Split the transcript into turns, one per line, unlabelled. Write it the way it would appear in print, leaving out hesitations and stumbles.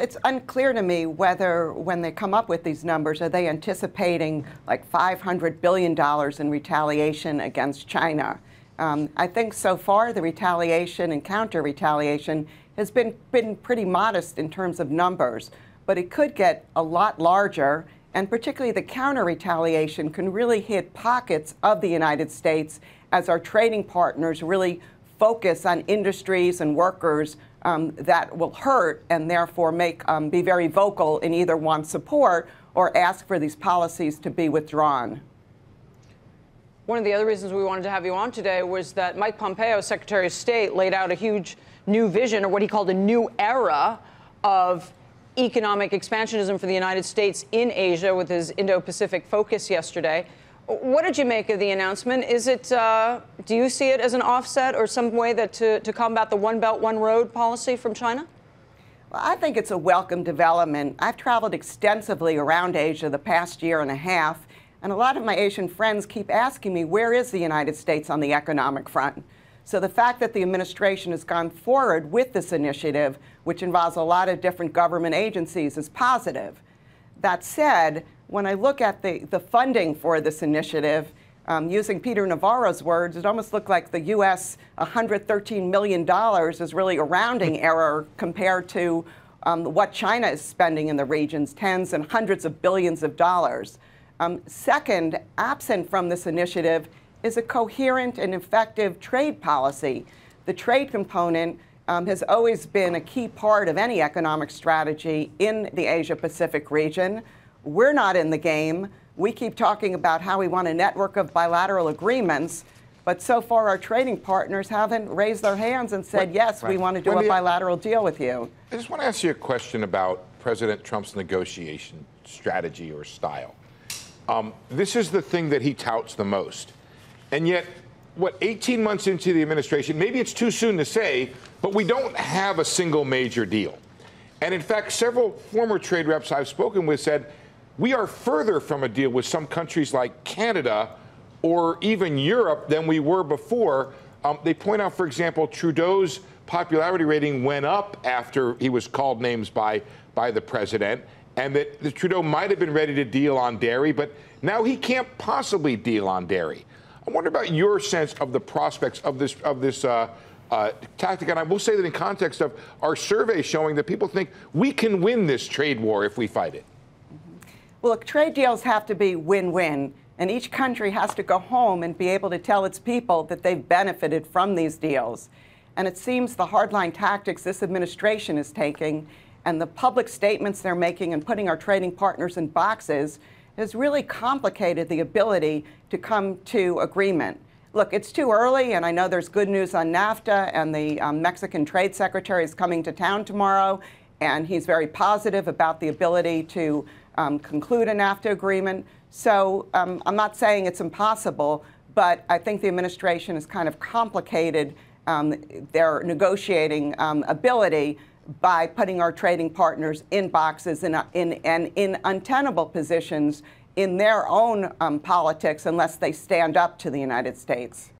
It's unclear to me whether, when they come up with these numbers, are they anticipating like $500 billion in retaliation against China. I think so far the retaliation and counter-retaliation has been pretty modest in terms of numbers, but it could get a lot larger, and particularly the counter-retaliation can really hit pockets of the United States as our trading partners really focus on industries and workers that will hurt and therefore be very vocal and either want support or ask for these policies to be withdrawn.
One of the other reasons we wanted to have you on today was that Mike Pompeo, Secretary of State, laid out a huge new vision, or what he called a new era of economic expansionism for the United States in Asia with his Indo-Pacific focus yesterday. What did you make of the announcement? Is it, do you see it as an offset or some way that to combat the One Belt, One Road policy from China?
Well, I think it's a welcome development. I've traveled extensively around Asia the past year and a half, and a lot of my Asian friends keep asking me, where is the United States on the economic front? So the fact that the administration has gone forward with this initiative, which involves a lot of different government agencies, is positive. That said, when I look at the funding for this initiative, using Peter Navarro's words, it almost looked like the U.S. $113 million is really a rounding error compared to what China is spending in the regions, tens and hundreds of billions of dollars. Second, absent from this initiative is a coherent and effective trade policy. The trade component has always been a key part of any economic strategy in the Asia-Pacific region. We're not in the game. We keep talking about how we want a network of bilateral agreements, but so far our trading partners haven't raised their hands and said, yes, we want to do a bilateral deal with you.
I just want to ask you a question about President Trump's negotiation strategy or style. This is the thing that he touts the most. And yet, 18 months into the administration, maybe it's too soon to say, but we don't have a single major deal. And in fact, several former trade reps I've spoken with said, we are further from a deal with some countries like Canada or even Europe than we were before. They point out, for example, Trudeau's popularity rating went up after he was called names by the president, and that Trudeau might have been ready to deal on dairy, but now he can't possibly deal on dairy. I wonder about your sense of the prospects of this tactic, and I will say that in context of our survey showing that people think we can win this trade war if we fight it.
Well, look, trade deals have to be win-win, and each country has to go home and be able to tell its people that they've benefited from these deals. And it seems the hardline tactics this administration is taking and the public statements they're making and putting our trading partners in boxes has really complicated the ability to come to agreement. Look, it's too early, and I know there's good news on NAFTA, and the Mexican Trade Secretary is coming to town tomorrow, and he's very positive about the ability to conclude a NAFTA agreement. So I'm not saying it's impossible, but I think the administration has kind of complicated their negotiating ability by putting our trading partners in boxes and in untenable positions in their own politics unless they stand up to the United States.